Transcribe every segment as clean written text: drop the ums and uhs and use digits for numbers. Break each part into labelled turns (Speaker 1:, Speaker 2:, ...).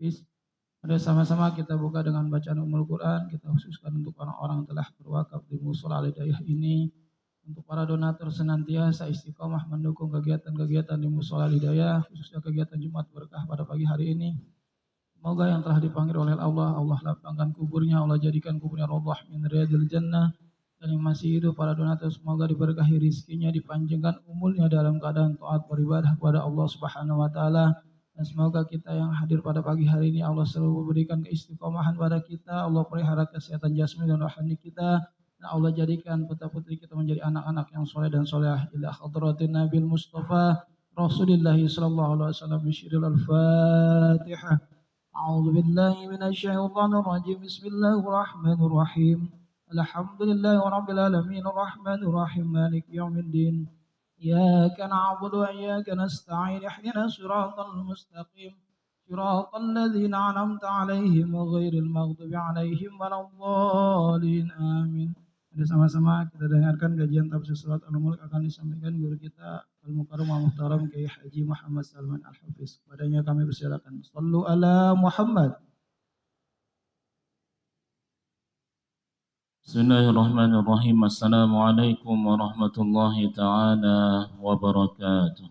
Speaker 1: Hafiz. Mari sama-sama kita buka dengan bacaan Ummul Quran. Kita khususkan untuk orang-orang yang telah berwakaf di Mushola Al-Hidayah ini. Untuk para donatur senantiasa istiqomah mendukung kegiatan-kegiatan di Mushola Al-Hidayah, khususnya kegiatan Jumat Berkah pada pagi hari ini. Semoga yang telah dipanggil oleh Allah, Allah lapangkan kuburnya, Allah jadikan kuburnya Rawdah min Riyadil Jannah. Dan yang masih hidup para donatur semoga diberkahi rizkinya, dipanjangkan umurnya dalam keadaan taat beribadah kepada Allah Subhanahu wa taala. Dan semoga kita yang hadir pada pagi hari ini Allah selalu memberikan keistiqomahan pada kita, Allah pelihara kesehatan jasmani dan rohani kita, dan Allah jadikan putra-putri kita menjadi anak-anak yang soleh dan solehah ila hadratin Nabil Mustafa Rasulullah sallallahu alaihi wasallam. Bisyiril al-Fatihah. A'udzu billahi minasyaitonir rajim. Bismillahirrahmanirrahim. Alhamdulillahi rabbil alamin arrahmanir rahim maliki yaumiddin. إياك نعبد وإياك نستعين اهدنا الصراط المستقيم صراط الذين أنعمت عليهم غير المغضوب عليهم ولا الضالين آمين. Mari sama-sama kita dengarkan kajian tafsir surat Al-Mulk akan disampaikan guru kita Al-Mukarram Al-Muhtaram Kiai Haji Muhammad Salman Al-Hafiz. Padanya kami persilakan. Shallu ala Muhammad.
Speaker 2: Bismillahirrahmanirrahim. Assalamualaikum warahmatullahi ta'ala wabarakatuh.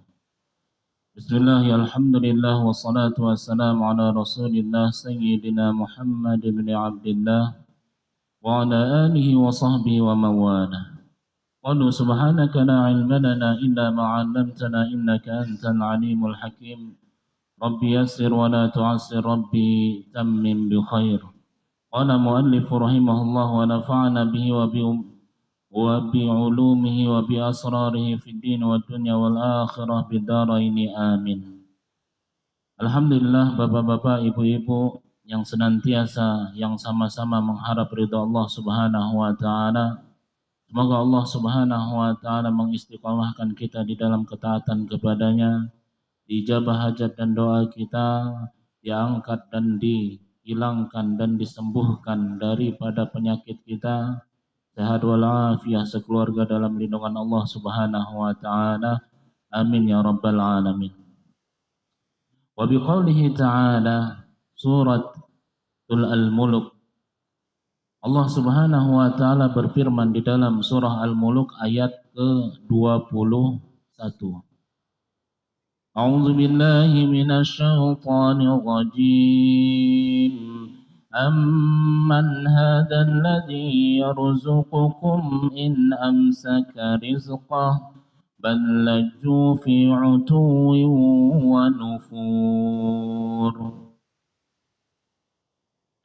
Speaker 2: Bismillah, alhamdulillah, wassalatu wassalamu ala rasulillah Sayyidina Muhammad ibn Abdillah wa ala alihi wa sahbihi wa mawalah. Qalu subhanaka la ilma lana illa ma 'allamtana innaka antal alimul hakim. Rabbi yassir wa la tu'assir, Rabbi tammim bi khair. Qala muallif rahimahullah wa nafa'ana bihi wa bi ulumihi wa bi asrarihi fid din wa dunya wal akhirah bidaraini amin. Alhamdulillah, bapak-bapak, ibu-ibu yang senantiasa yang sama-sama mengharap ridha Allah Subhanahu wa taala. Semoga Allah Subhanahu wa taala mengistiqomahkan kita di dalam ketaatan kepadanya, dijabah hajat dan doa kita, diangkat dan dihilangkan dan disembuhkan daripada penyakit kita, sehat walafiat sekeluarga dalam lindungan Allah Subhanahu wa taala. Amin ya rabbal alamin. Wa biqaulihi ta'ala, suratul Al-Mulk, Allah Subhanahu wa taala berfirman di dalam surah Al-Mulk ayat ke-21. A'udzu billahi minasy syaithanir rajim. Amman hadzal ladzi yarzuqukum in amsaka rizqah bal lajju fi 'utuwwin wa nufur.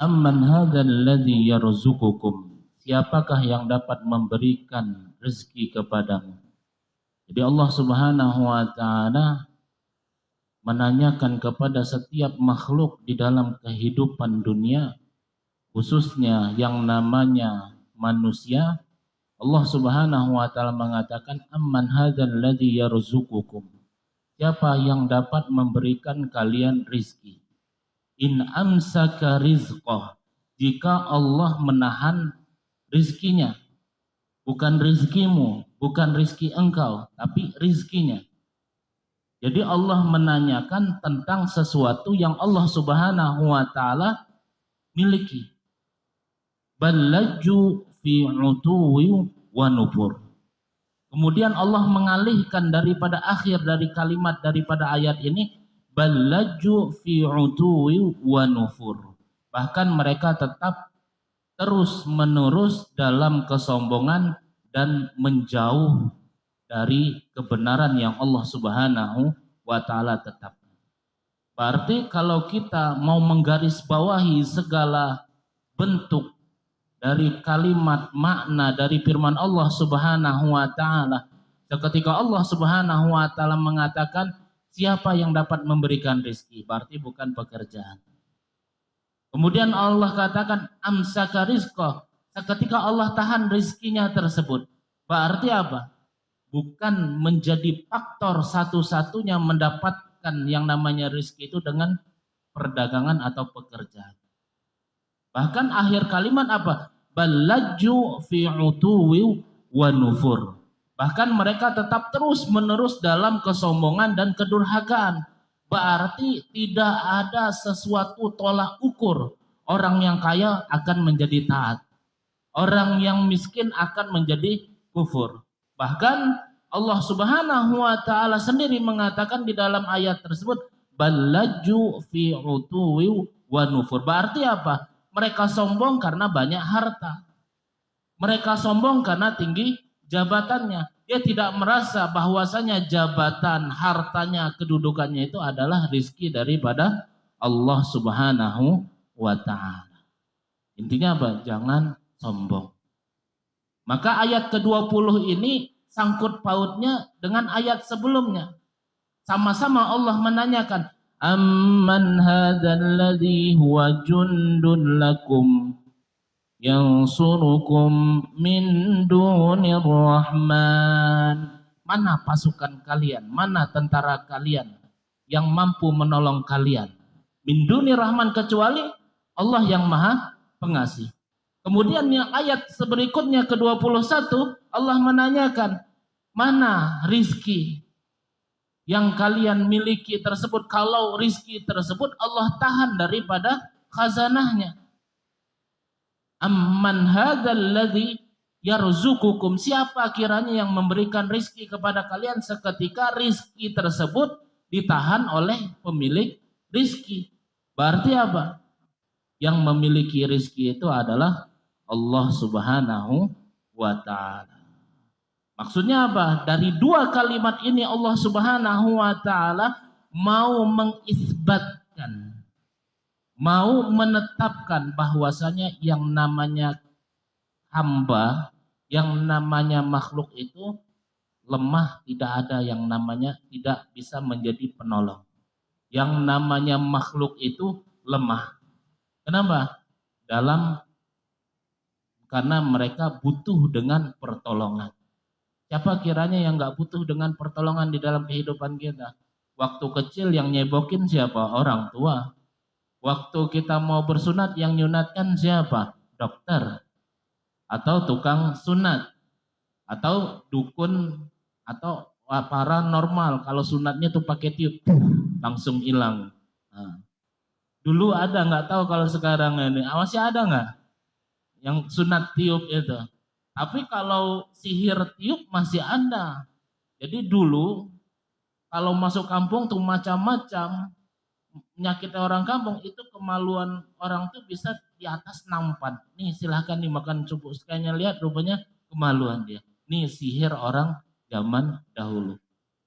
Speaker 2: Amman hadzal ladzi yarzuqukum, siapakah yang dapat memberikan rezeki kepadamu? Jadi Allah Subhanahu wa taala menanyakan kepada setiap makhluk di dalam kehidupan dunia, khususnya yang namanya manusia. Allah Subhanahu wa taala mengatakan, amman hadzal ladzi yarzuqukum, siapa yang dapat memberikan kalian rizki. In amsaka rizqah, jika Allah menahan rizkinya, bukan rizkimu, bukan rizki engkau, tapi rizkinya. Jadi Allah menanyakan tentang sesuatu yang Allah Subhanahu wa taala miliki. Ballaju fi 'utuwi wa nufur. Kemudian Allah mengalihkan daripada akhir dari kalimat daripada ayat ini, ballaju fi 'utuwi wa nufur. Bahkan mereka tetap terus-menerus dalam kesombongan dan menjauh dari kebenaran yang Allah Subhanahu wa taala tetapkan. Berarti kalau kita mau menggarisbawahi segala bentuk dari kalimat makna dari firman Allah Subhanahu wa taala, ketika Allah Subhanahu wa taala mengatakan siapa yang dapat memberikan rezeki, berarti bukan pekerjaan. Kemudian Allah katakan amsaka rizqah, ketika Allah tahan rezekinya tersebut, berarti apa? Bukan menjadi faktor satu-satunya mendapatkan yang namanya rezeki itu dengan perdagangan atau pekerjaan. Bahkan akhir kalimat apa? Ballaju fi 'utuwi wa nufur. Bahkan mereka tetap terus-menerus dalam kesombongan dan kedurhakaan. berarti tidak ada sesuatu tolak ukur orang yang kaya akan menjadi taat, orang yang miskin akan menjadi kufur. Bahkan Allah Subhanahu wa taala sendiri mengatakan di dalam ayat tersebut, ballaju fi utuwi wa nufur. Berarti apa? Mereka sombong karena banyak harta. Mereka sombong karena tinggi jabatannya. Dia tidak merasa bahwasanya jabatan, hartanya, kedudukannya itu adalah rizki daripada Allah Subhanahu wa ta'ala. Intinya apa? Jangan sombong. Maka ayat ke-20 ini sangkut pautnya dengan ayat sebelumnya. Sama-sama Allah menanyakan, amman hadzal ladzi huwa jundun lakum yansurukum min dunir rahman. Mana pasukan kalian, mana tentara kalian yang mampu menolong kalian? Min dunir rahman, kecuali Allah yang maha pengasih. Kemudian yang ayat berikutnya ke-21 Allah menanyakan, mana rizki yang kalian miliki tersebut, kalau rizki tersebut Allah tahan daripada khazanahnya. Amman hadzal ladzi yarzuqukum, siapa kiranya yang memberikan rizki kepada kalian seketika rizki tersebut ditahan oleh pemilik rizki. Berarti apa? Yang memiliki rizki itu adalah Allah Subhanahu wa ta'ala. Maksudnya apa? Dari dua kalimat ini Allah Subhanahu wa ta'ala mau mengisbatkan, mau menetapkan bahwasanya yang namanya hamba, yang namanya makhluk itu lemah, tidak ada yang namanya tidak bisa menjadi penolong. Yang namanya makhluk itu lemah. Kenapa? Karena mereka butuh dengan pertolongan. Siapa kiranya yang gak butuh dengan pertolongan di dalam kehidupan kita? Waktu kecil yang nyebokin siapa? Orang tua. Waktu kita mau bersunat yang nyunatkan siapa? Dokter. Atau tukang sunat. Atau dukun. Atau paranormal. Kalau sunatnya tuh pakai tiup, langsung hilang. Nah. Dulu ada, nggak tahu kalau sekarang ini. Masih ada nggak? Yang sunat tiup itu. Tapi kalau sihir tiup masih ada. Jadi dulu kalau masuk kampung tuh macam-macam penyakit orang kampung itu, kemaluan orang tuh bisa di atas nampan. Nih silahkan dimakan cubuk sekalinya, lihat rupanya kemaluan dia. Nih sihir orang zaman dahulu.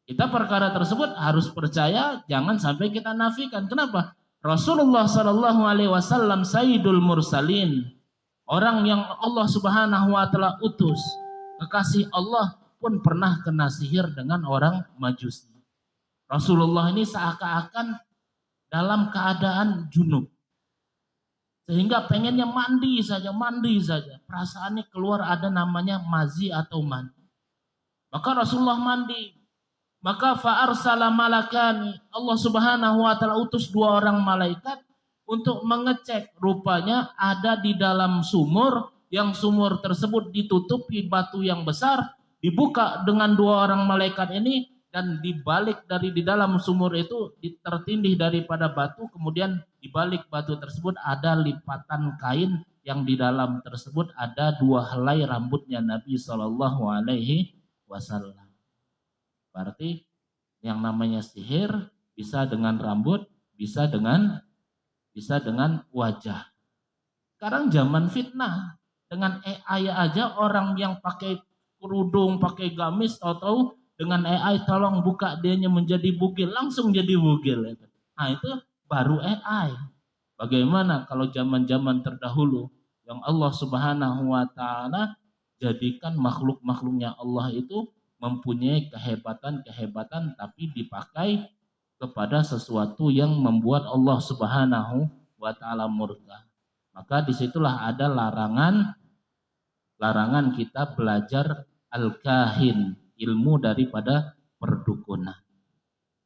Speaker 2: Kita perkara tersebut harus percaya, jangan sampai kita nafikan. Kenapa? Rasulullah Shallallahu Alaihi Wasallam Sayyidul Mursalin, orang yang Allah Subhanahu Wa Taala utus, kekasih Allah pun pernah kena sihir dengan orang Majusi. Rasulullah ini seakan-akan dalam keadaan junub, sehingga pengennya mandi saja. Perasaannya keluar ada namanya mazi atau mandi. Maka Rasulullah mandi. Maka fa'arsala malakani, Allah Subhanahu wa taala utus dua orang malaikat untuk mengecek. Rupanya ada di dalam sumur, yang sumur tersebut ditutupi batu yang besar, dibuka dengan dua orang malaikat ini, dan dibalik dari di dalam sumur itu tertindih daripada batu, kemudian dibalik batu tersebut ada lipatan kain yang di dalam tersebut ada 2 helai rambutnya Nabi Shallallahu Alaihi Wasallam. Berarti yang namanya sihir bisa dengan rambut, bisa dengan wajah. Sekarang zaman fitnah, dengan AI aja orang yang pakai kerudung, pakai gamis, tahu-tahu dengan AI tolong buka dianya menjadi bugil, langsung jadi bugil. Nah itu baru AI. Bagaimana kalau zaman-zaman terdahulu yang Allah Subhanahu wa taala jadikan makhluk-makhluknya Allah itu mempunyai kehebatan tapi dipakai kepada sesuatu yang membuat Allah Subhanahu wa taala murka. Maka disitulah ada larangan kita belajar al-kahin, ilmu daripada perdukunan.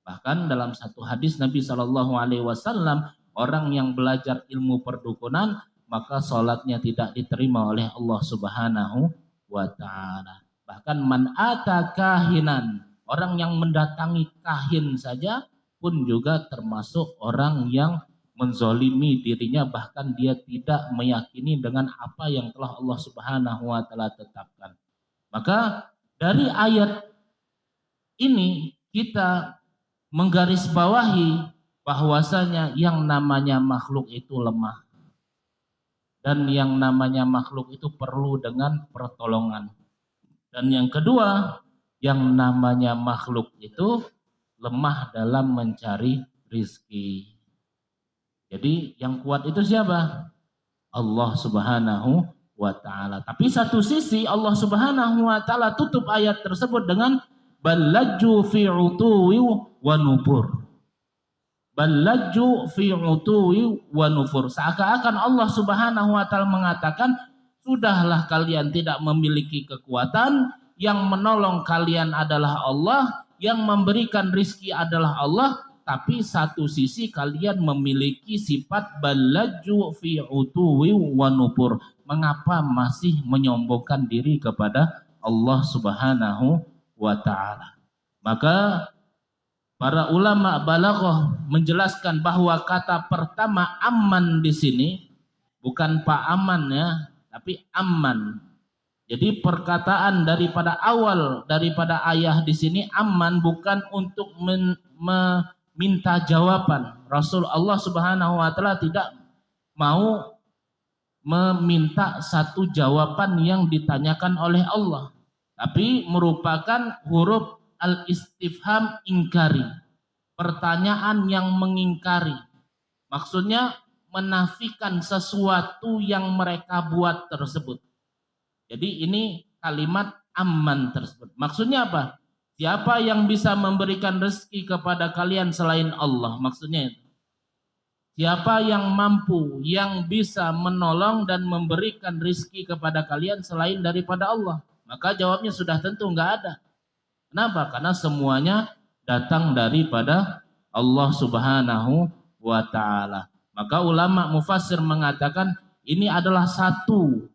Speaker 2: Bahkan dalam satu hadis Nabi Shallallahu Alaihi Wasallam, orang yang belajar ilmu perdukunan maka sholatnya tidak diterima oleh Allah Subhanahu wa taala. Bahkan man ata kahinan, orang yang mendatangi kahin saja, pun juga termasuk orang yang menzolimi dirinya, bahkan dia tidak meyakini dengan apa yang telah Allah Subhanahu wa taala tetapkan. Maka dari ayat ini kita menggarisbawahi bahwasanya yang namanya makhluk itu lemah. Dan yang namanya makhluk itu perlu dengan pertolongan. Dan yang kedua, yang namanya makhluk itu lemah dalam mencari rizki. Jadi yang kuat itu siapa? Allah Subhanahu wa ta'ala. Tapi satu sisi Allah Subhanahu wa ta'ala tutup ayat tersebut dengan balajju fi utuwi wa nufur. Balajju fi utuwi wa nufur. Seakan-akan Allah Subhanahu wa ta'ala mengatakan, sudahlah kalian tidak memiliki kekuatan, yang menolong kalian adalah Allah, yang memberikan rizki adalah Allah, tapi satu sisi kalian memiliki sifat balajju fi utuwi wa nufur. Mengapa masih menyombongkan diri kepada Allah Subhanahu wa ta'ala? Maka para ulama balaghah menjelaskan bahwa kata pertama aman di sini bukan Pak Aman ya, tapi aman. Jadi perkataan daripada awal daripada ayah di sini aman bukan untuk meminta jawaban. Rasulullah Subhanahu wa taala tidak mau meminta satu jawaban yang ditanyakan oleh Allah, tapi merupakan huruf al-istifham ingkari, pertanyaan yang mengingkari. Maksudnya menafikan sesuatu yang mereka buat tersebut. Jadi ini kalimat aman tersebut. Maksudnya apa? Siapa yang bisa memberikan rezeki kepada kalian selain Allah? Maksudnya itu. Siapa yang mampu, yang bisa menolong dan memberikan rezeki kepada kalian selain daripada Allah? Maka jawabnya sudah tentu enggak ada. Kenapa? Karena semuanya datang daripada Allah Subhanahu wa ta'ala. Maka ulama mufassir mengatakan ini adalah satu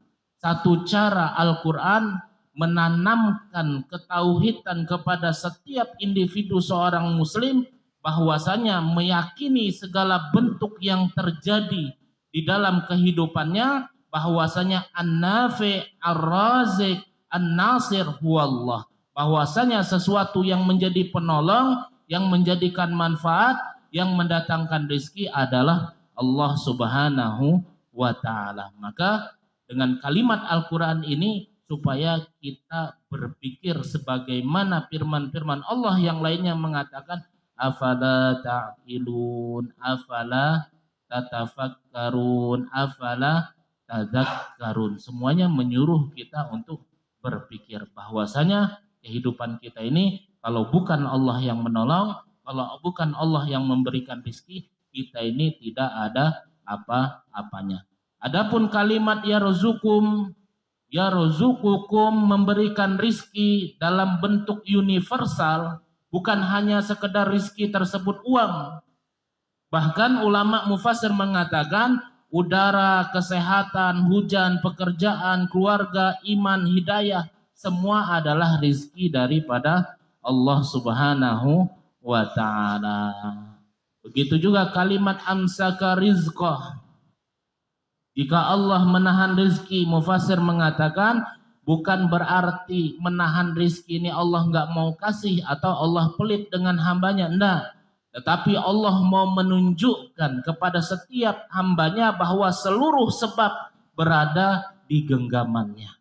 Speaker 2: cara Al-Quran menanamkan ketauhidan kepada setiap individu seorang muslim, bahwasanya meyakini segala bentuk yang terjadi di dalam kehidupannya, bahwasanya An-Nafi, Ar-Razik, An-Nasir huwallah. Bahwasanya sesuatu yang menjadi penolong, yang menjadikan manfaat, yang mendatangkan rezeki adalah Allah Subhanahu wa ta'ala. Maka dengan kalimat Al-Quran ini supaya kita berpikir sebagaimana firman-firman Allah yang lainnya mengatakan afala ta'qilun, afala tatafakkarun, afala tadzakkarun. Semuanya menyuruh kita untuk berpikir bahwasanya kehidupan kita ini kalau bukan Allah yang menolong, kalau bukan Allah yang memberikan rezeki, kita ini tidak ada apa-apanya. Adapun kalimat ya rozukum memberikan rizki dalam bentuk universal, bukan hanya sekedar rizki tersebut uang. Bahkan ulama mufassir mengatakan udara, kesehatan, hujan, pekerjaan, keluarga, iman, hidayah, semua adalah rizki daripada Allah Subhanahu wa ta'ala. Begitu juga kalimat amsaka rizqah. Jika Allah menahan rezeki, mufassir mengatakan bukan berarti menahan rezeki ini Allah enggak mau kasih atau Allah pelit dengan hambanya, enggak. Tetapi Allah mau menunjukkan kepada setiap hambanya bahwa seluruh sebab berada di genggamannya.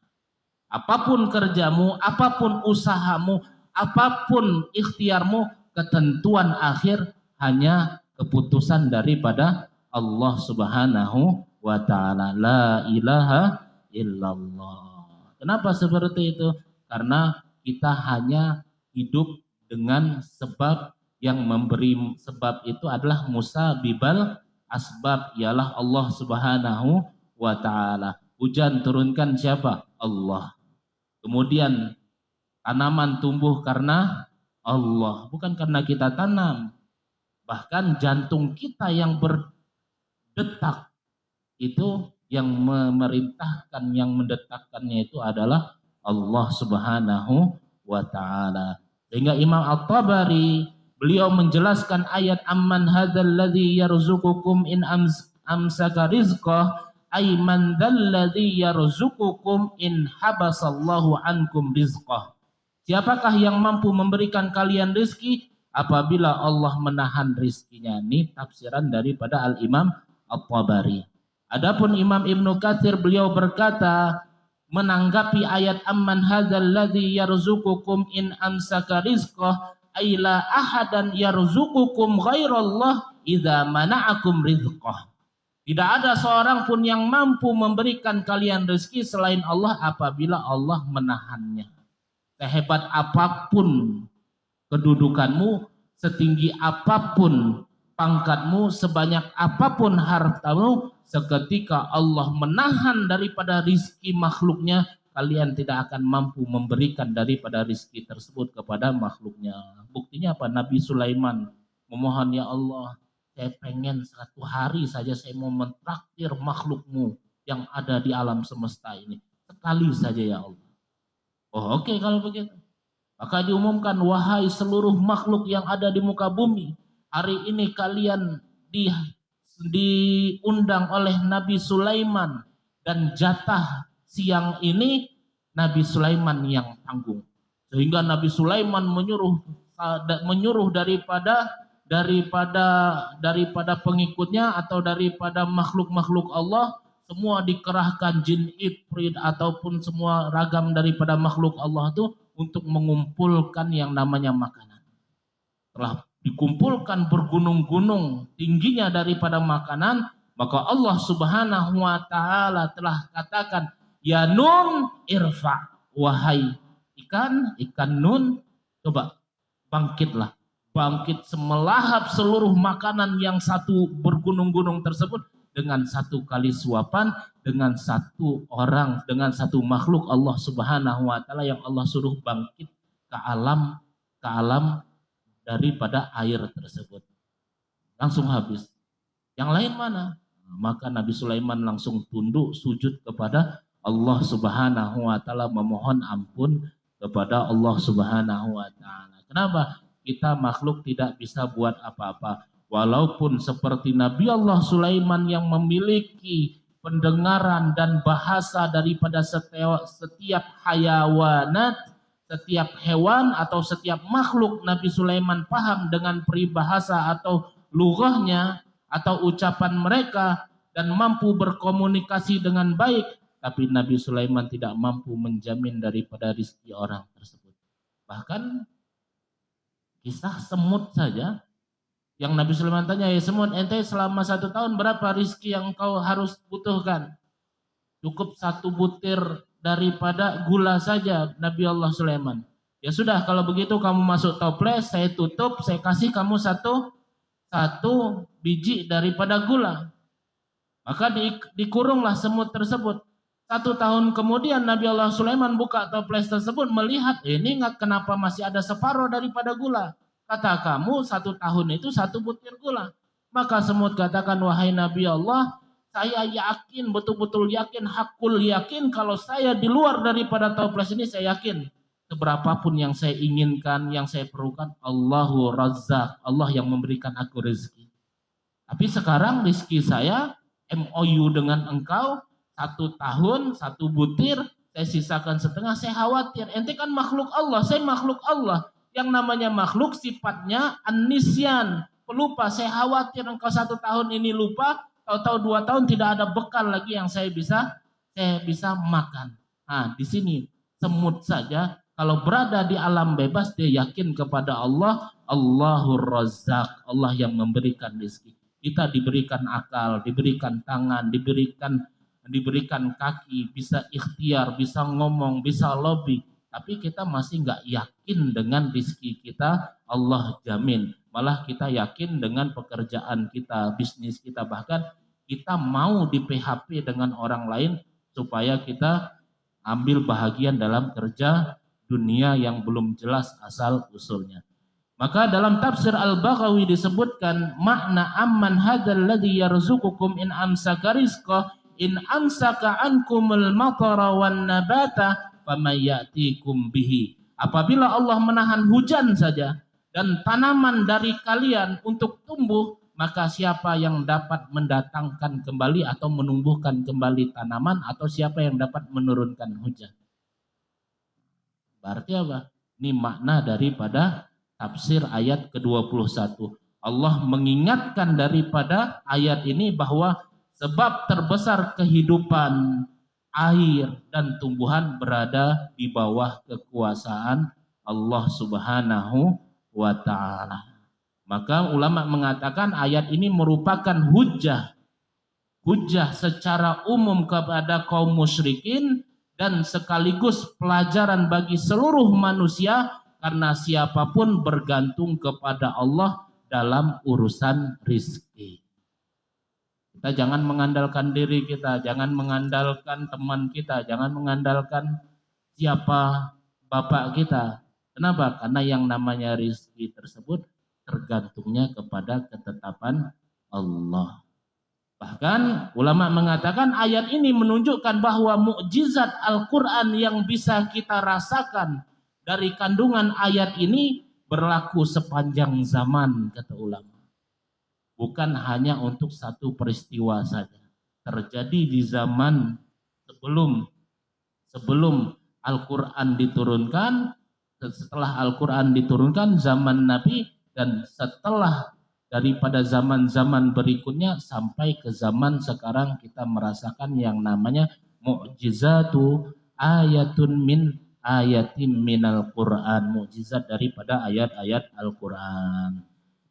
Speaker 2: Apapun kerjamu, apapun usahamu, apapun ikhtiarmu, ketentuan akhir hanya keputusan daripada Allah Subhanahu wa ta'ala. La ilaha illallah. Kenapa seperti itu? Karena kita hanya hidup dengan sebab, yang memberi sebab itu adalah musabibal asbab, ialah Allah Subhanahu wa ta'ala. Hujan turunkan siapa? Allah. Kemudian tanaman tumbuh karena Allah, bukan karena kita tanam. Bahkan jantung kita yang berdetak itu yang memerintahkan, yang mendetakkannya itu adalah Allah Subhanahu wa ta'ala. Sehingga Imam At-Tabari beliau menjelaskan ayat amman hadzal ladzi yarzuqukum in amsaka rizqah ay man dzal ladzi yarzuqukum in habasallahu ankum rizqah. Siapakah yang mampu memberikan kalian rizki apabila Allah menahan rizkinya? Ini tafsiran daripada Al-Imam At-Tabari. Adapun Imam Ibnu Katsir beliau berkata menanggapi ayat amman hadzal ladzi yarzuqukum in amsaka rizqah ay la ahadan yarzuqukum ghairallah idza mana'akum rizqah. Tidak ada seorang pun yang mampu memberikan kalian rezeki selain Allah apabila Allah menahannya. Sehebat apapun kedudukanmu, setinggi apapun pangkatmu, sebanyak apapun hartamu, seketika Allah menahan daripada rizki makhluknya, kalian tidak akan mampu memberikan daripada rizki tersebut kepada makhluknya. Buktinya apa? Nabi Sulaiman memohon, ya Allah, saya pengen satu hari saja saya mau mentraktir makhlukmu yang ada di alam semesta ini. Sekali saja ya Allah. Oh oke, kalau begitu. Maka diumumkan, wahai seluruh makhluk yang ada di muka bumi, hari ini kalian diundang oleh Nabi Sulaiman, dan jatah siang ini Nabi Sulaiman yang tanggung. Sehingga Nabi Sulaiman menyuruh daripada pengikutnya atau daripada makhluk-makhluk Allah, semua dikerahkan jin ifrit ataupun semua ragam daripada makhluk Allah itu untuk mengumpulkan yang namanya makanan. Telah dikumpulkan bergunung-gunung tingginya daripada makanan, maka Allah Subhanahu wa taala telah katakan, ya nun irfa, wahai ikan nun, coba bangkitlah. Bangkit semelahap seluruh makanan yang satu bergunung-gunung tersebut dengan satu kali suapan, dengan satu orang, dengan satu makhluk Allah Subhanahu wa taala yang Allah suruh bangkit ke alam daripada air tersebut. Langsung habis. Yang lain mana? Maka Nabi Sulaiman langsung tunduk sujud kepada Allah Subhanahu wa taala, memohon ampun kepada Allah Subhanahu wa taala. Kenapa? Kita makhluk tidak bisa buat apa-apa. Walaupun seperti Nabi Allah Sulaiman yang memiliki pendengaran dan bahasa daripada setiap hayawanat, setiap hewan atau setiap makhluk, Nabi Sulaiman paham dengan peribahasa atau lughahnya atau ucapan mereka dan mampu berkomunikasi dengan baik, tapi Nabi Sulaiman tidak mampu menjamin daripada rezeki orang tersebut. Bahkan kisah semut saja, yang Nabi Sulaiman tanya, ya semut, ente selama 1 tahun berapa rizki yang kau harus butuhkan? Cukup 1 butir daripada gula saja, Nabi Allah Sulaiman. Ya sudah, kalau begitu kamu masuk toples, saya tutup, saya kasih kamu satu biji daripada gula. Maka dikurunglah semut tersebut. 1 tahun kemudian Nabi Allah Sulaiman buka toples tersebut, melihat ini kenapa masih ada separuh daripada gula. Kata kamu 1 tahun itu 1 butir gula. Maka semut katakan, wahai Nabi Allah, saya yakin, betul-betul yakin, hakul yakin, kalau saya di luar daripada toples ini, saya yakin seberapapun yang saya inginkan, yang saya perlukan, Allahu Razzaq, Allah yang memberikan aku rezeki. Tapi sekarang rezeki saya MOU dengan engkau 1 tahun 1 butir, saya sisakan setengah, saya khawatir. Ente kan makhluk Allah, saya makhluk Allah. Yang namanya makhluk sifatnya an-nisyan, pelupa. Saya khawatir engkau 1 tahun ini lupa, tahu-tahu 2 tahun tidak ada bekal lagi yang saya bisa makan. Nah, di sini semut saja kalau berada di alam bebas, dia yakin kepada Allah, Allahur Razzaq, Allah yang memberikan rezeki. Kita diberikan akal, diberikan tangan, diberikan kaki, bisa ikhtiar, bisa ngomong, bisa lobby. Tapi kita masih nggak yakin dengan rezeki kita, Allah jamin. Malah kita yakin dengan pekerjaan kita, bisnis kita. Bahkan kita mau di PHP dengan orang lain supaya kita ambil bahagian dalam kerja dunia yang belum jelas asal usulnya. Maka dalam tafsir Al-Baghawi disebutkan makna amman hadzal ladzi yarzuqukum in amsaka rizqah in amsaka ankumul matara wan nabata famayatikum bihi. Apabila Allah menahan hujan saja dan tanaman dari kalian untuk tumbuh, maka siapa yang dapat mendatangkan kembali atau menumbuhkan kembali tanaman, atau siapa yang dapat menurunkan hujan? Berarti apa? Ini makna daripada tafsir ayat ke-21. Allah mengingatkan daripada ayat ini bahwa sebab terbesar kehidupan air dan tumbuhan berada di bawah kekuasaan Allah Subhanahu wa ta'ala. Maka ulama mengatakan ayat ini merupakan hujjah secara umum kepada kaum musyrikin dan sekaligus pelajaran bagi seluruh manusia, karena siapapun bergantung kepada Allah dalam urusan rizki. Kita jangan mengandalkan diri kita, jangan mengandalkan teman kita, jangan mengandalkan siapa bapak kita. Kenapa? Karena yang namanya rizki tersebut tergantungnya kepada ketetapan Allah. Bahkan ulama mengatakan ayat ini menunjukkan bahwa mukjizat Al-Quran yang bisa kita rasakan dari kandungan ayat ini berlaku sepanjang zaman, kata ulama. Bukan hanya untuk satu peristiwa saja. Terjadi di zaman sebelum Al-Quran diturunkan, setelah Al-Quran diturunkan zaman Nabi, dan setelah daripada zaman-zaman berikutnya sampai ke zaman sekarang kita merasakan yang namanya mu'jizatu ayatun min ayatim minal Quran, mukjizat daripada ayat-ayat Al-Quran.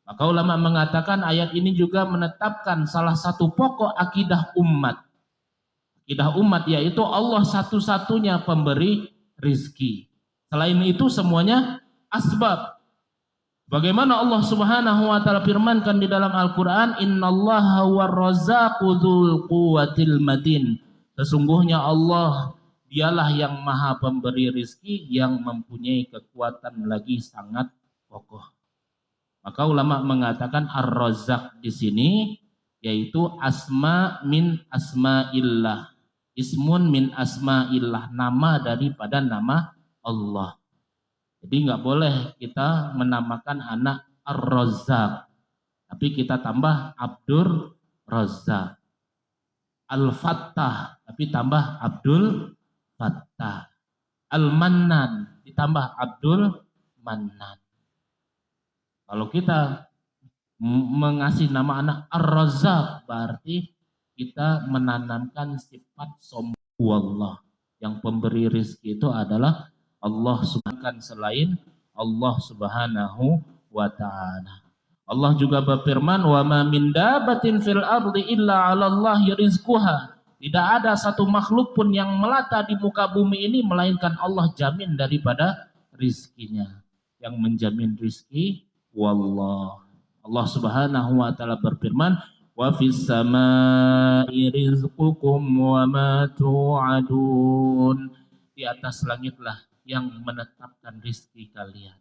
Speaker 2: Maka ulama mengatakan ayat ini juga menetapkan salah satu pokok akidah umat. Akidah umat yaitu Allah satu-satunya pemberi rizki. Selain itu semuanya asbab. Bagaimana Allah Subhanahu wa taala firmankan di dalam Al-Qur'an, "Innallaha war-razzaqu dzul quwwatil matin." Sesungguhnya Allah dialah yang maha pemberi rizki yang mempunyai kekuatan lagi sangat kokoh. Maka ulama mengatakan ar-razzaq di sini yaitu asma min asma'illah. Ismun min asma'illah, nama daripada nama Allah. Jadi nggak boleh kita menamakan anak Ar-Razzaq, tapi kita tambah Abdur Razzaq. Al-Fattah, tapi tambah Abdul Fattah. Al-Mannan, ditambah Abdul Mannan. Kalau kita mengasih nama anak Ar-Razzaq, berarti kita menanamkan sifat sombong Allah. Yang pemberi rizki itu adalah Allah subhanahu selain Allah Subhanahu wa ta'ala. Allah juga berfirman, "Wa ma min dabatin fil ardi illa 'ala Allahi rizquha." Tidak ada satu makhluk pun yang melata di muka bumi ini melainkan Allah jamin daripada rizkinya. Yang menjamin rizki wallah. Allah Subhanahu wa ta'ala berfirman, "Wa fis samaa'i rizqukum wa ma tu'adun." Di atas langitlah yang menetapkan rizki kalian.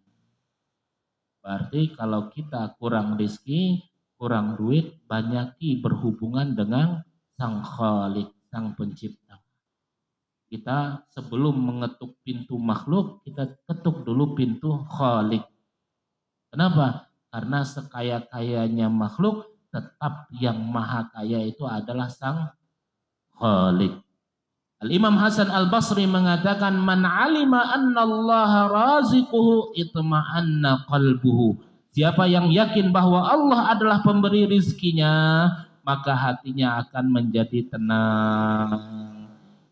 Speaker 2: Berarti kalau kita kurang rizki, kurang duit, banyaki berhubungan dengan Sang Khalik, Sang Pencipta. Kita sebelum mengetuk pintu makhluk, kita ketuk dulu pintu Khalik. Kenapa? Karena sekaya-kayanya makhluk, tetap yang maha kaya itu adalah Sang Khalik. Al-Imam Hasan Al-Basri mengatakan, "Man 'alima anna Allaha raziquhu itma'anna qalbuhu." Siapa yang yakin bahwa Allah adalah pemberi rizkinya, maka hatinya akan menjadi tenang.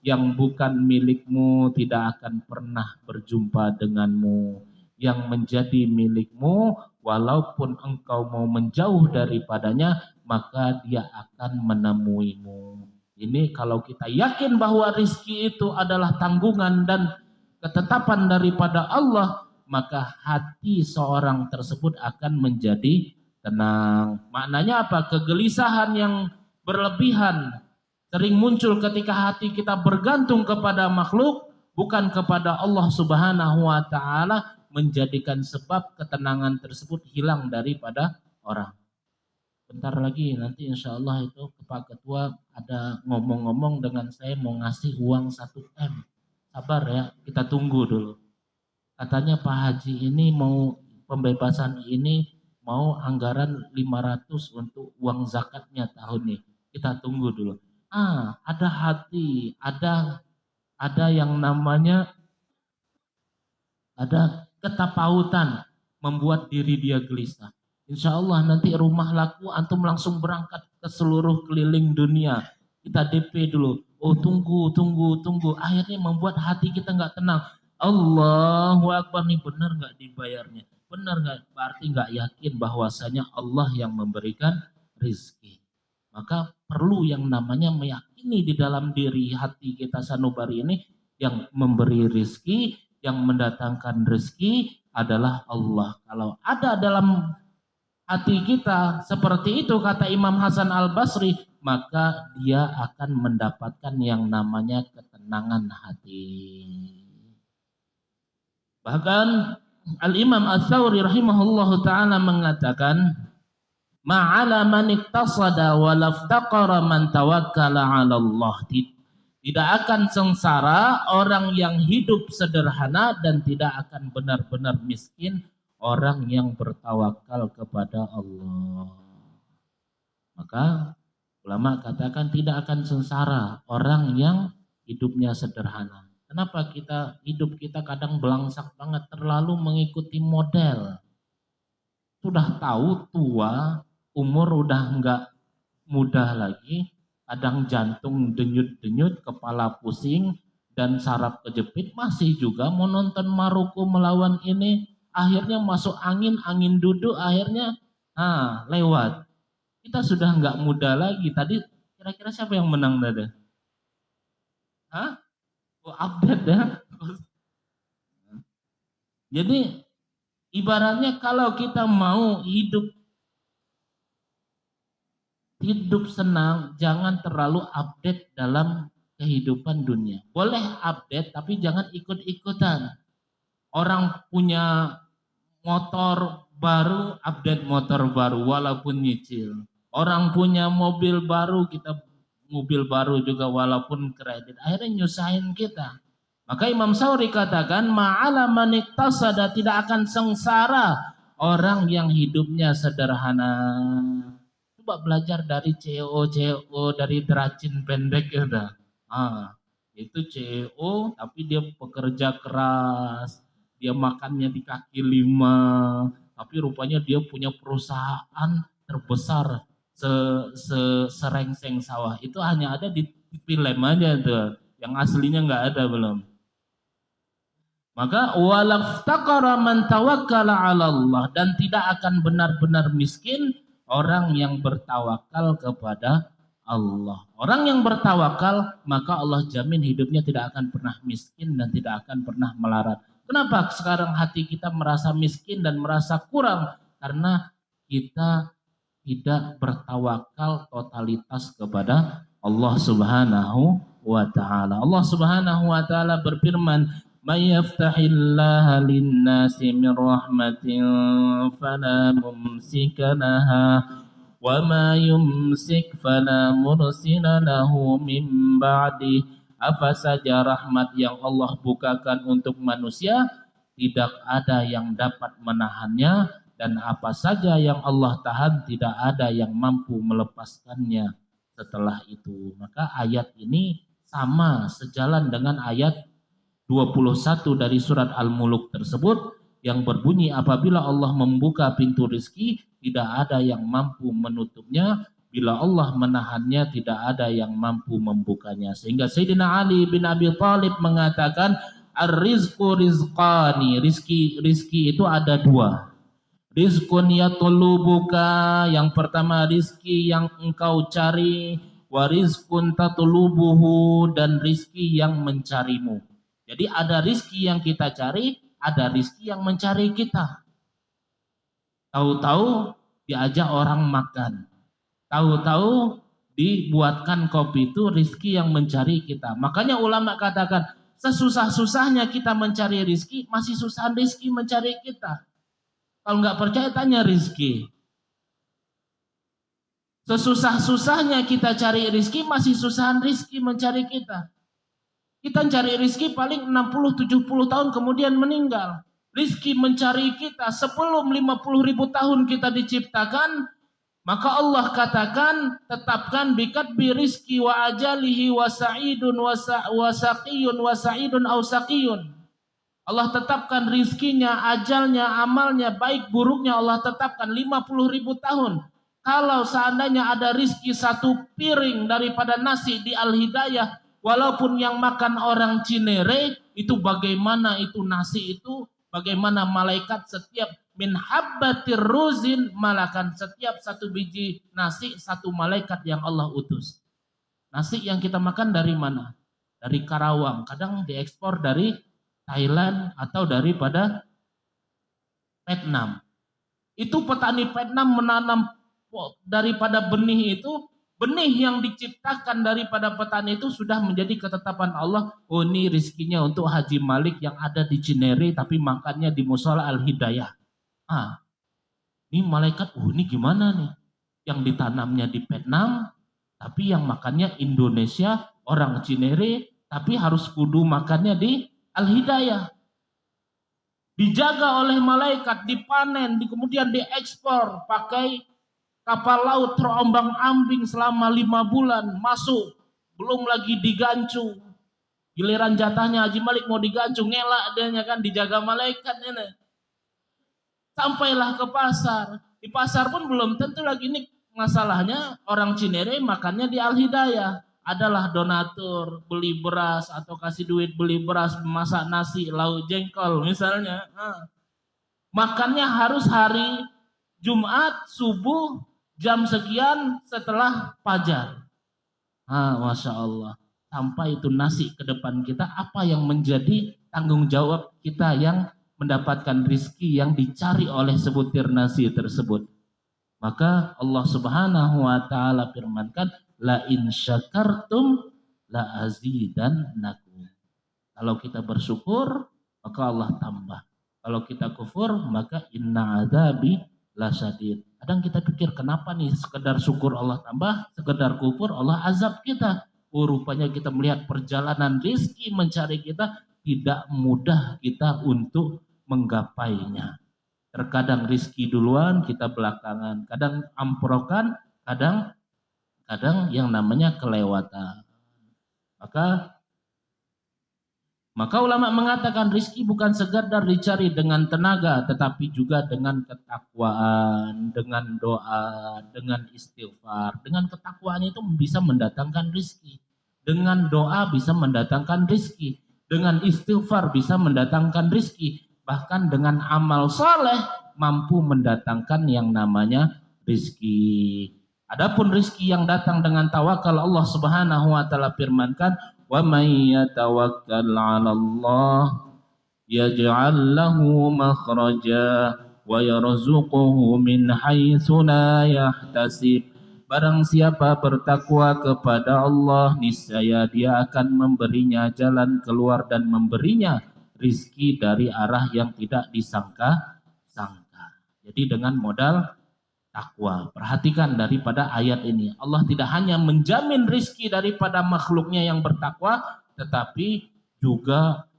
Speaker 2: Yang bukan milikmu tidak akan pernah berjumpa denganmu. Yang menjadi milikmu, walaupun engkau mau menjauh daripadanya, maka dia akan menemuimu. Ini kalau kita yakin bahwa rizki itu adalah tanggungan dan ketetapan daripada Allah, maka hati seorang tersebut akan menjadi tenang. Maknanya apa? Kegelisahan yang berlebihan sering muncul ketika hati kita bergantung kepada makhluk, bukan kepada Allah Subhanahu wa ta'ala, menjadikan sebab ketenangan tersebut hilang daripada orang. Bentar lagi nanti insya Allah itu Pak Ketua ada ngomong-ngomong dengan saya mau ngasih uang 1 M. Sabar ya, kita tunggu dulu. Katanya Pak Haji ini mau pembebasan ini mau anggaran 500 untuk uang zakatnya tahun ini. Kita tunggu dulu. Ada hati, ada yang namanya ada ketapautan membuat diri dia gelisah. Insya Allah nanti rumah laku antum langsung berangkat ke seluruh keliling dunia. Kita DP dulu. Oh tunggu. Akhirnya membuat hati kita nggak tenang. Allahu Akbar, nih benar nggak dibayarnya? Benar nggak? Berarti nggak yakin bahwasanya Allah yang memberikan rizki. Maka perlu yang namanya meyakini di dalam diri hati kita sanubari ini yang memberi rizki, yang mendatangkan rizki adalah Allah. Kalau ada dalam hati kita seperti itu, kata Imam Hasan Al-Basri, maka dia akan mendapatkan yang namanya ketenangan hati. Bahkan Al-Imam Ats-Tsauri rahimahullahu ta'ala mengatakan, ma'ala man iktasada wa laftaqara man tawakkala 'ala Allah. Tidak akan sengsara orang yang hidup sederhana dan tidak akan benar-benar miskin orang yang bertawakal kepada Allah. Maka ulama katakan tidak akan sengsara orang yang hidupnya sederhana. Kenapa hidup kita kadang belangsak banget, terlalu mengikuti model. Sudah tahu tua, umur udah enggak muda lagi, kadang jantung denyut-denyut, kepala pusing, dan saraf kejepit, masih juga mau nonton Maroko melawan ini. Akhirnya masuk angin duduk, akhirnya lewat. Kita sudah enggak muda lagi. Tadi kira-kira siapa yang menang tadi? Update ya. Jadi ibaratnya kalau kita mau hidup senang, jangan terlalu update dalam kehidupan dunia. Boleh update tapi jangan ikut-ikutan. Orang punya motor baru, update motor baru walaupun nyicil. Orang punya mobil baru, kita mobil baru juga walaupun kredit. Akhirnya nyusahin kita. Maka Imam Tsauri katakan, ma'ala man iktasada, tidak akan sengsara orang yang hidupnya sederhana. Coba belajar dari CEO dari derajin pendek ya udah. Itu CEO tapi dia pekerja keras. Dia makannya di kaki 5, tapi rupanya dia punya perusahaan terbesar serengseng sawah. Itu hanya ada di film aja tuh, yang aslinya nggak ada belum. Maka walaftaqara man tawakkala 'ala Allah, dan tidak akan benar-benar miskin orang yang bertawakal kepada Allah. Orang yang bertawakal, maka Allah jamin hidupnya tidak akan pernah miskin dan tidak akan pernah melarat. Kenapa sekarang hati kita merasa miskin dan merasa kurang? Karena kita tidak bertawakal totalitas kepada Allah Subhanahu wa ta'ala. Allah Subhanahu wa ta'ala berfirman, "May yaftahillaha lin-nasi min rahmatin fala mumsika laha wa ma yumsik fala mursila lahu min ba'di." Apa saja rahmat yang Allah bukakan untuk manusia, tidak ada yang dapat menahannya, dan apa saja yang Allah tahan, tidak ada yang mampu melepaskannya setelah itu. Maka ayat ini sama sejalan dengan ayat 21 dari surat Al-Muluk tersebut yang berbunyi, apabila Allah membuka pintu rezeki, tidak ada yang mampu menutupnya. Bila Allah menahannya, tidak ada yang mampu membukanya. Sehingga Sayyidina Ali bin Abi Thalib mengatakan, ar-rizqu rizqani, rizki itu ada dua. Rizqun yatlubuka, yang pertama rizki yang engkau cari, wa rizqun tatlubuhu, dan rizki yang mencarimu. Jadi ada rizki yang kita cari, ada rizki yang mencari kita. Tahu-tahu diajak orang makan, tahu-tahu dibuatkan kopi, itu rizki yang mencari kita. Makanya ulama katakan, sesusah-susahnya kita mencari rizki, masih susah rizki mencari kita. Kalau nggak percaya tanya rizki. Sesusah-susahnya kita cari rizki, masih susahan rizki mencari kita. Kita cari rizki paling 60-70 tahun kemudian meninggal. rizki mencari kita sebelum 50.000 tahun kita diciptakan, maka Allah katakan, tetapkan bikatbi rizki wa ajalihi wa sa'idun wa saqiyun wa sa'idun au saqiyun. Allah tetapkan rizkinya, ajalnya, amalnya, baik buruknya Allah tetapkan 50.000 tahun. Kalau seandainya ada rizki satu piring daripada nasi di Al-Hidayah, walaupun yang makan orang Cinere, itu bagaimana itu nasi itu, bagaimana malaikat setiap min habbatir ruzin, malakan setiap satu biji nasi, satu malaikat yang Allah utus. Nasi yang kita makan dari mana? Dari Karawang, kadang diekspor dari Thailand atau daripada Vietnam. Itu petani Vietnam menanam daripada benih itu, benih yang diciptakan daripada petani itu sudah menjadi ketetapan Allah. Oh, ini rizkinya untuk Haji Malik yang ada di Cinere tapi makannya di Musola Al-Hidayah. Ini malaikat, ini gimana nih? Yang ditanamnya di Vietnam tapi yang makannya Indonesia, orang Cinere, tapi harus kudu makannya di Al-Hidayah. Dijaga oleh malaikat, dipanen, kemudian diekspor pakai kapal laut terombang-ambing selama 5 bulan, masuk, belum lagi digancu. Giliran jatahnya Haji Malik mau digancu, ngelak adanya kan, dijaga malaikat ini. Sampailah ke pasar. Di pasar pun belum tentu lagi, ini masalahnya orang Cinere makannya di Al-Hidayah. Adalah donatur, beli beras atau kasih duit beli beras, masak nasi, lauk jengkol misalnya. Makannya harus hari Jumat subuh jam sekian setelah fajar. Masya Allah. Sampai itu nasi ke depan kita, apa yang menjadi tanggung jawab kita yang mendapatkan rizki yang dicari oleh sebutir nasi tersebut. Maka Allah Subhanahu wa ta'ala firmankan, la in syakartum la azidannakum. Kalau kita bersyukur, maka Allah tambah. Kalau kita kufur, maka inna adzabi lasyadid. Kadang kita pikir, kenapa nih sekedar syukur Allah tambah, sekedar kufur Allah azab kita. Rupanya kita melihat perjalanan rizki mencari kita tidak mudah kita untuk menggapainya. Terkadang rizki duluan, kita belakangan. Kadang amprokan, kadang yang namanya kelewatan. Maka ulama mengatakan rizki bukan sekedar dicari dengan tenaga, tetapi juga dengan ketakwaan, dengan doa, dengan istighfar. Dengan ketakwaan itu bisa mendatangkan rizki. Dengan doa bisa mendatangkan rizki. Dengan istighfar bisa mendatangkan rizki. Bahkan dengan amal saleh mampu mendatangkan yang namanya rizki. Adapun rizki yang datang dengan tawakal, Allah Subhanahu wa ta'ala firmankan, wa may yatawakkal 'ala Allah yaj'al lahu makhraja wa yarzuquhu min haitsu la yahtasib. Barang siapa bertakwa kepada Allah, niscaya Dia akan memberinya jalan keluar dan memberinya rizki dari arah yang tidak disangka-sangka. Jadi dengan modal takwa. Perhatikan daripada ayat ini. Allah tidak hanya menjamin rizki daripada makhluknya yang bertakwa, tetapi juga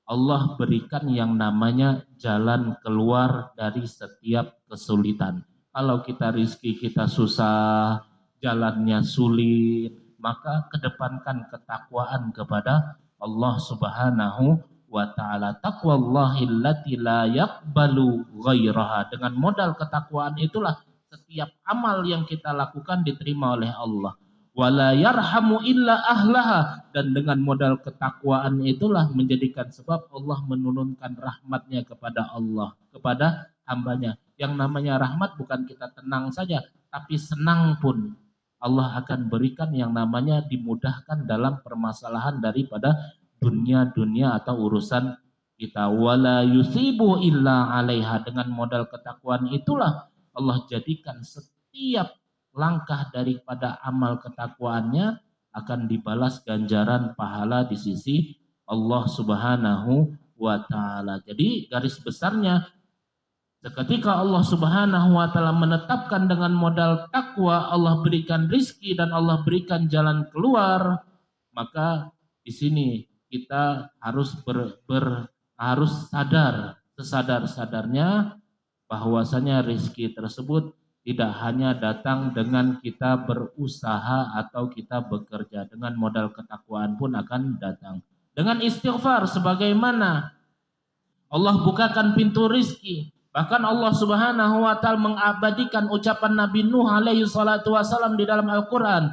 Speaker 2: Allah berikan yang namanya jalan keluar dari setiap kesulitan. Kalau kita rizki kita susah, jalannya sulit, maka kedepankan ketakwaan kepada Allah Subhanahu wa ta'ala. Taqwallahi allati la yaqbalu ghairaha. Dengan modal ketakwaan itulah setiap amal yang kita lakukan diterima oleh Allah. Wala yarhamu illa ahlaha. Dan dengan modal ketakwaan itulah menjadikan sebab Allah menurunkan rahmatnya kepada Allah, kepada hambanya. Yang namanya rahmat bukan kita tenang saja, tapi senang pun Allah akan berikan yang namanya dimudahkan dalam permasalahan daripada dunia atau urusan kita. Wala yusibu illa alaiha. Dengan modal ketakwaan itulah Allah jadikan setiap langkah daripada amal ketakwaannya akan dibalas ganjaran pahala di sisi Allah Subhanahu wa ta'ala. Jadi garis besarnya, ketika Allah Subhanahu wa ta'ala menetapkan dengan modal takwa, Allah berikan rizki dan Allah berikan jalan keluar, maka di sini kita harus harus sadar sesadar-sadarnya bahwasanya rezeki tersebut tidak hanya datang dengan kita berusaha atau kita bekerja, dengan modal ketakwaan pun akan datang. Dengan istighfar sebagaimana Allah bukakan pintu rizki. Bahkan Allah Subhanahu wa taala mengabadikan ucapan Nabi Nuh alaihi salatu wasalam di dalam Al-Qur'an.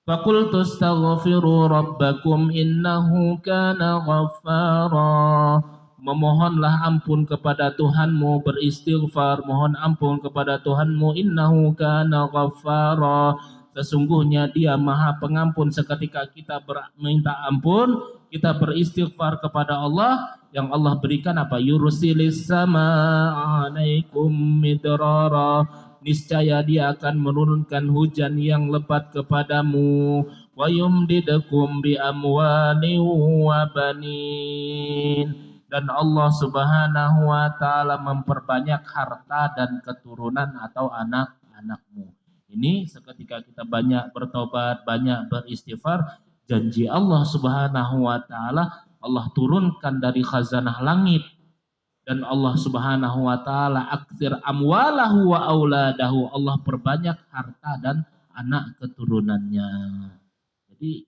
Speaker 2: Faqultu astaghfiru rabbakum innahu kana ghaffara. Memohonlah ampun kepada Tuhanmu, beristighfar, mohon ampun kepada Tuhanmu, innahu kana ghaffara. Sesungguhnya Dia Maha Pengampun. Seketika kita minta ampun, kita beristighfar kepada Allah, yang Allah berikan apa? Yursilis sama alaikum midrara. Niscaya Dia akan menurunkan hujan yang lebat kepadamu. Wa yumdidukum bi amwali wa banin. Dan Allah Subhanahu wa taala memperbanyak harta dan keturunan atau anak-anakmu. Ini seketika kita banyak bertobat, banyak beristighfar, janji Allah Subhanahu wa taala Allah turunkan dari khazanah langit, dan Allah Subhanahu wa taala aktsir amwalahu wa auladahu, Allah perbanyak harta dan anak keturunannya. Jadi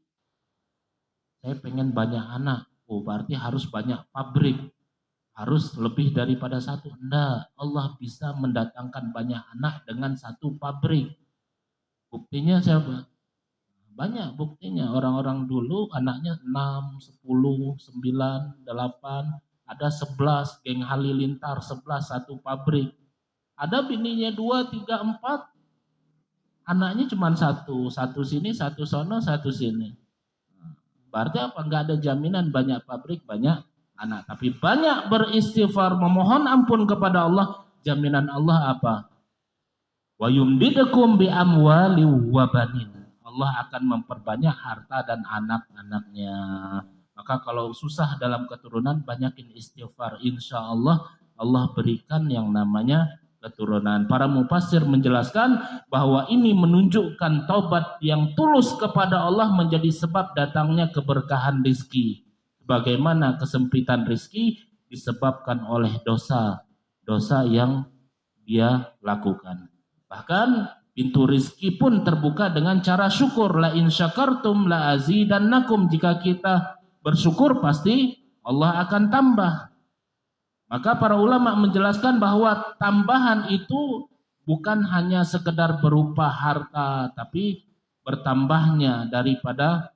Speaker 2: saya pengen banyak anak, oh berarti harus banyak pabrik, harus lebih daripada satu. Enggak, Allah bisa mendatangkan banyak anak dengan satu pabrik. Buktinya siapa? Banyak buktinya. Orang-orang dulu anaknya 6, 10, 9, 8, ada 11, geng halilintar 11, satu pabrik. Ada bininya 2, 3, 4, anaknya cuma satu sini, satu sono, satu sini. Berarti apa? Enggak ada jaminan banyak pabrik, banyak anak. Tapi banyak beristighfar, memohon ampun kepada Allah, jaminan Allah apa? Wa yumdidukum bi amwali wa banin. Allah akan memperbanyak harta dan anak-anaknya. Maka kalau susah dalam keturunan, banyakin istighfar. Insya Allah, Allah berikan yang namanya keturunan. Para mufassir menjelaskan bahwa ini menunjukkan taubat yang tulus kepada Allah menjadi sebab datangnya keberkahan rizki. Bagaimana kesempitan rizki disebabkan oleh dosa yang dia lakukan. Bahkan pintu rizki pun terbuka dengan cara syukur. La in syakartum la azidannakum. Jika kita bersyukur pasti Allah akan tambah. Maka para ulama menjelaskan bahwa tambahan itu bukan hanya sekedar berupa harta, tapi bertambahnya daripada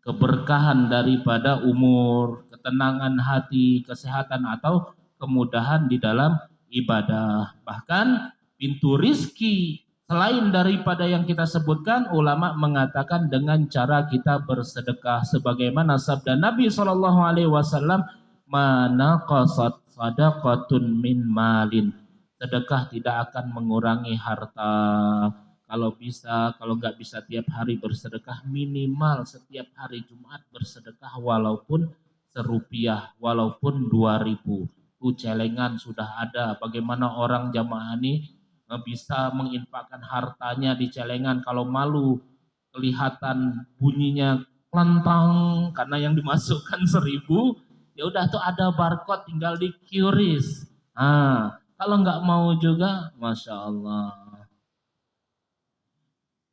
Speaker 2: keberkahan, daripada umur, ketenangan hati, kesehatan atau kemudahan di dalam ibadah. Bahkan pintu rizki selain daripada yang kita sebutkan, ulama mengatakan dengan cara kita bersedekah, sebagaimana sabda Nabi SAW, mana qasat sadaqatun min malin. Sedekah tidak akan mengurangi harta. Kalau nggak bisa tiap hari bersedekah, minimal setiap hari Jumat bersedekah walaupun serupiah, walaupun 2.000. Itu celengan sudah ada. Bagaimana orang jamaah ini bisa menginfakkan hartanya di celengan, kalau malu kelihatan bunyinya kelentang karena yang dimasukkan 1.000, ya udah tuh ada barcode tinggal di QRIS. Kalau nggak mau juga, masya Allah.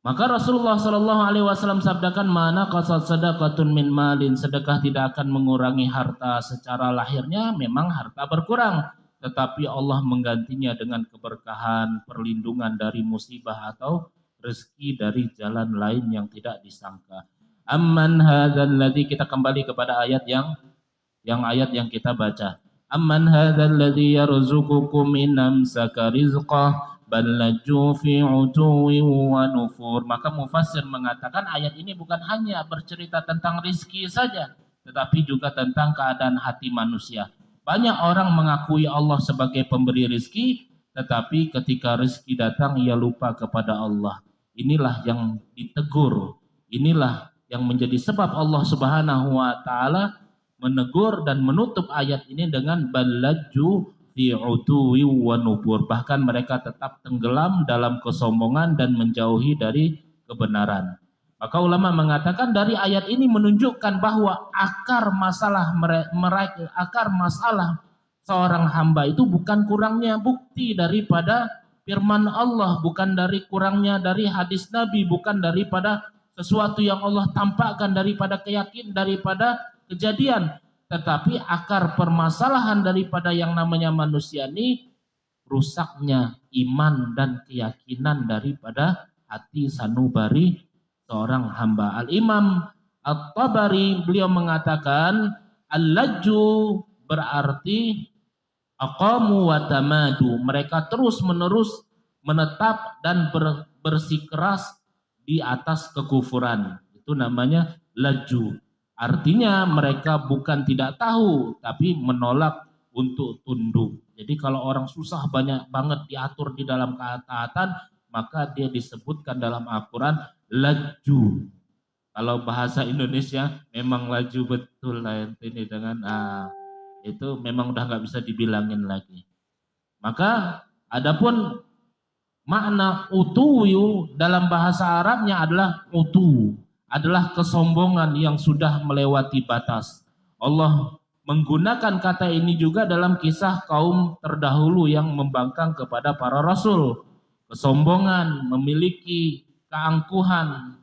Speaker 2: Maka Rasulullah SAW sabdakan, mana qasad sadaqatun min malin. Sedekah tidak akan mengurangi harta. Secara lahirnya memang harta berkurang, tetapi Allah menggantinya dengan keberkahan, perlindungan dari musibah atau rezeki dari jalan lain yang tidak disangka. Amman hadzal ladzi, kita kembali kepada ayat yang kita baca. Amman hadzal ladzi yarzuqukum in amsaka rizqah bal lajju fi utuwin wa nufur. Maka mufassir mengatakan ayat ini bukan hanya bercerita tentang rizki saja, tetapi juga tentang keadaan hati manusia. Banyak orang mengakui Allah sebagai pemberi rizki, tetapi ketika rizki datang ia lupa kepada Allah. Inilah yang ditegur. Inilah yang menjadi sebab Allah Subhanahu wa taala menegur dan menutup ayat ini dengan balajju fi utuwi wa nubur. Bahkan mereka tetap tenggelam dalam kesombongan dan menjauhi dari kebenaran. Maka ulama mengatakan dari ayat ini menunjukkan bahwa akar masalah seorang hamba itu bukan kurangnya bukti daripada firman Allah, bukan dari kurangnya dari hadis Nabi, bukan daripada sesuatu yang Allah tampakkan daripada daripada kejadian, tetapi akar permasalahan daripada yang namanya manusia ini rusaknya iman dan keyakinan daripada hati sanubari seorang hamba. Al-Imam At-Tabari beliau mengatakan al-lajju berarti aqamu wa tamadu, mereka terus menerus menetap dan bersikeras di atas kekufuran. Itu namanya laju. Artinya mereka bukan tidak tahu tapi menolak untuk tunduk. Jadi kalau orang susah banyak banget diatur di dalam ketaatan, maka dia disebutkan dalam Al-Quran laju. Kalau bahasa Indonesia memang laju betul lah ini dengan itu memang udah nggak bisa dibilangin lagi. Maka adapun makna utuyu dalam bahasa Arabnya adalah utu, adalah kesombongan yang sudah melewati batas. Allah menggunakan kata ini juga dalam kisah kaum terdahulu yang membangkang kepada para rasul. Kesombongan, memiliki keangkuhan,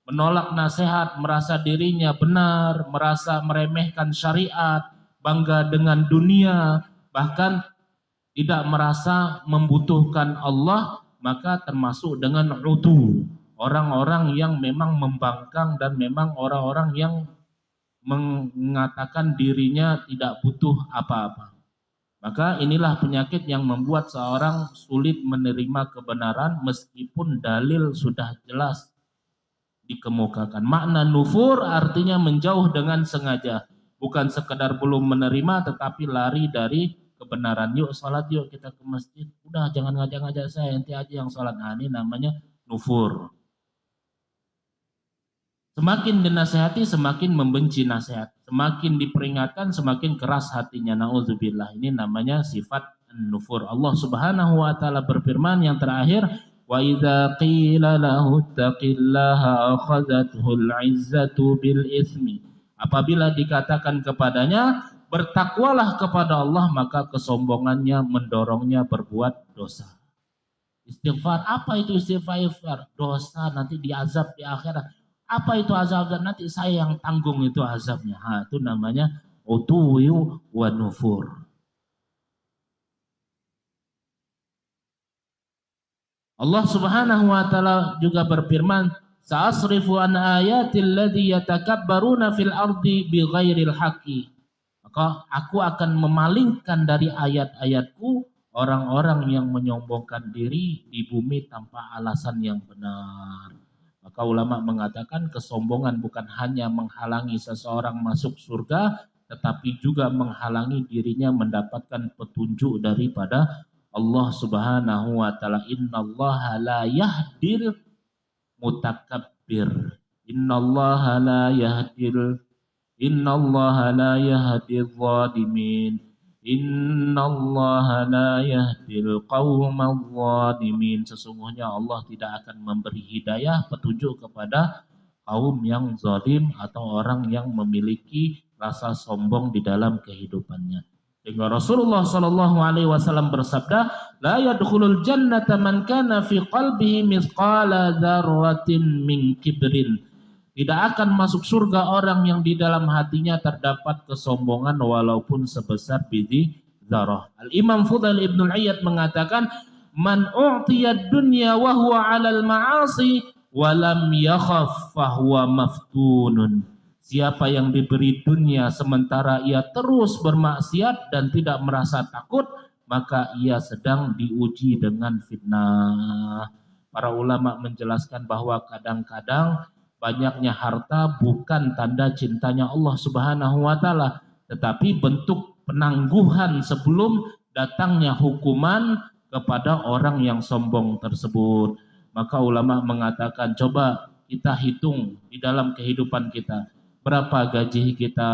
Speaker 2: menolak nasihat, merasa dirinya benar, merasa meremehkan syariat, bangga dengan dunia, bahkan tidak merasa membutuhkan Allah, maka termasuk dengan utu. Orang-orang yang memang membangkang dan memang orang-orang yang mengatakan dirinya tidak butuh apa-apa. Maka inilah penyakit yang membuat seorang sulit menerima kebenaran meskipun dalil sudah jelas dikemukakan. Makna nufur artinya menjauh dengan sengaja. Bukan sekedar belum menerima tetapi lari dari kebenaran. Yuk sholat yuk kita ke masjid. Udah jangan ngajak-ngajak saya, nanti aja yang sholat. Nah, ini namanya nufur. Semakin dinasehati semakin membenci nasihat. Semakin diperingatkan semakin keras hatinya. Na'udzubillah. Ini namanya sifat nufur. Allah Subhanahu wa taala berfirman yang terakhir, wa idza qila lahu taqillaha akhadhathul 'izzatu bil itsmi. Apabila dikatakan kepadanya bertakwalah kepada Allah, maka kesombongannya mendorongnya berbuat dosa. Istighfar, apa itu istighfar? Dosa, nanti diazab di akhirat. Apa itu azab? Nanti saya yang tanggung itu azabnya. Itu namanya utuyu wa nufur. Allah Subhanahu wa taala juga berfirman, "Sa'asrifu an ayatil ladzi yatakabbaruna fil ardi bighairil haqqi." Maka aku akan memalingkan dari ayat-ayatku orang-orang yang menyombongkan diri di bumi tanpa alasan yang benar. Maka ulama mengatakan kesombongan bukan hanya menghalangi seseorang masuk surga, tetapi juga menghalangi dirinya mendapatkan petunjuk daripada Allah Subhanahu wa taala. Innallaha la yahdil mutakabbir. Innallaha la yahdil zalimin. Innallaha la yahdil qaumadz zalimin. Sesungguhnya Allah tidak akan memberi hidayah petunjuk kepada kaum yang zalim atau orang yang memiliki rasa sombong di dalam kehidupannya. Sehingga Rasulullah sallallahu alaihi wasallam bersabda, la yadkhulul jannata man kana fi qalbihi mithqala dzarratin min kibrin. Tidak akan masuk surga orang yang di dalam hatinya terdapat kesombongan walaupun sebesar biji zarah. Al-Imam Fudail Ibn Iyad mengatakan, man u'tiyad dunya wa huwa 'alal ma'asi wa lam yakhaf fa huwa maftunun. Siapa yang diberi dunia sementara ia terus bermaksiat dan tidak merasa takut, maka ia sedang diuji dengan fitnah. Para ulama menjelaskan bahwa kadang-kadang banyaknya harta bukan tanda cintanya Allah Subhanahu wa taala, tetapi bentuk penangguhan sebelum datangnya hukuman kepada orang yang sombong tersebut. Maka ulama mengatakan, coba kita hitung di dalam kehidupan kita, berapa gaji kita,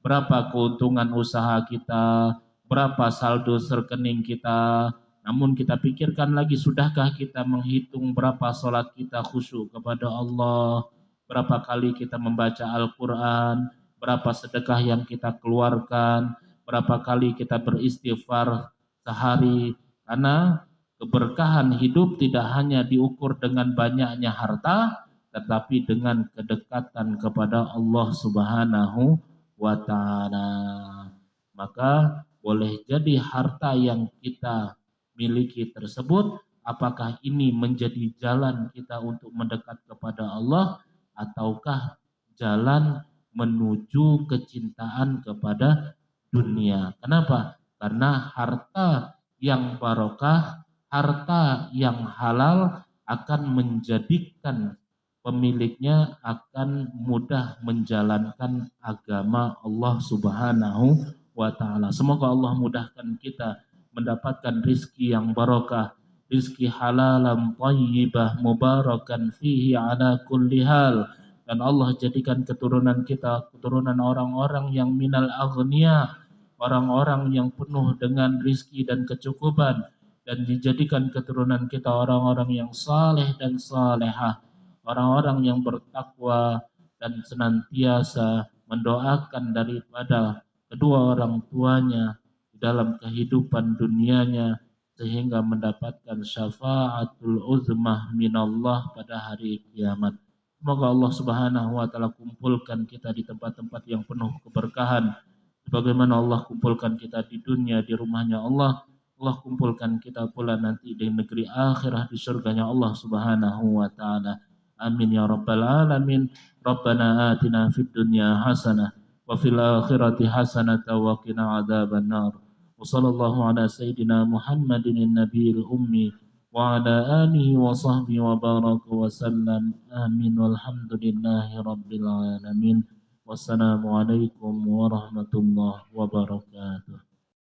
Speaker 2: berapa keuntungan usaha kita, berapa saldo rekening kita. Namun kita pikirkan lagi, sudahkah kita menghitung berapa sholat kita khusyuk kepada Allah, berapa kali kita membaca Al-Quran, berapa sedekah yang kita keluarkan, berapa kali kita beristighfar sehari, karena keberkahan hidup tidak hanya diukur dengan banyaknya harta, tetapi dengan kedekatan kepada Allah Subhanahu wa Ta'ala. Maka boleh jadi harta yang kita miliki tersebut, apakah ini menjadi jalan kita untuk mendekat kepada Allah, ataukah jalan menuju kecintaan kepada dunia. Kenapa? Karena harta yang barokah, harta yang halal akan menjadikan pemiliknya akan mudah menjalankan agama Allah Subhanahu wa Ta'ala. Semoga Allah mudahkan kita mendapatkan rizki yang barokah, rizki halalan thayyibah mubarakan fihi ala kulli hal, dan Allah jadikan keturunan kita keturunan orang-orang yang minal aghnia, orang-orang yang penuh dengan rizki dan kecukupan, dan dijadikan keturunan kita orang-orang yang saleh dan salehah, orang-orang yang bertakwa dan senantiasa mendoakan daripada kedua orang tuanya di dalam kehidupan dunianya, sehingga mendapatkan syafaatul uzmah minallah pada hari kiamat. Semoga Allah Subhanahu wa Ta'ala kumpulkan kita di tempat-tempat yang penuh keberkahan, sebagaimana Allah kumpulkan kita di dunia di rumahnya Allah. Allah kumpulkan kita pula nanti di negeri akhirah di surganya Allah Subhanahu wa Ta'ala. Amin ya rabbal alamin. Rabbana atina fid dunya hasanah wa fil akhirati hasanah wa qina adzabannar. Wa sallallahu ala sayyidina Muhammadin nabiyil ummi wa ala alihi wa sahbihi wa baraka wa sallam. Amin walhamdulillahi rabbil alamin. Wassalamualaikum warahmatullahi wabarakatuh.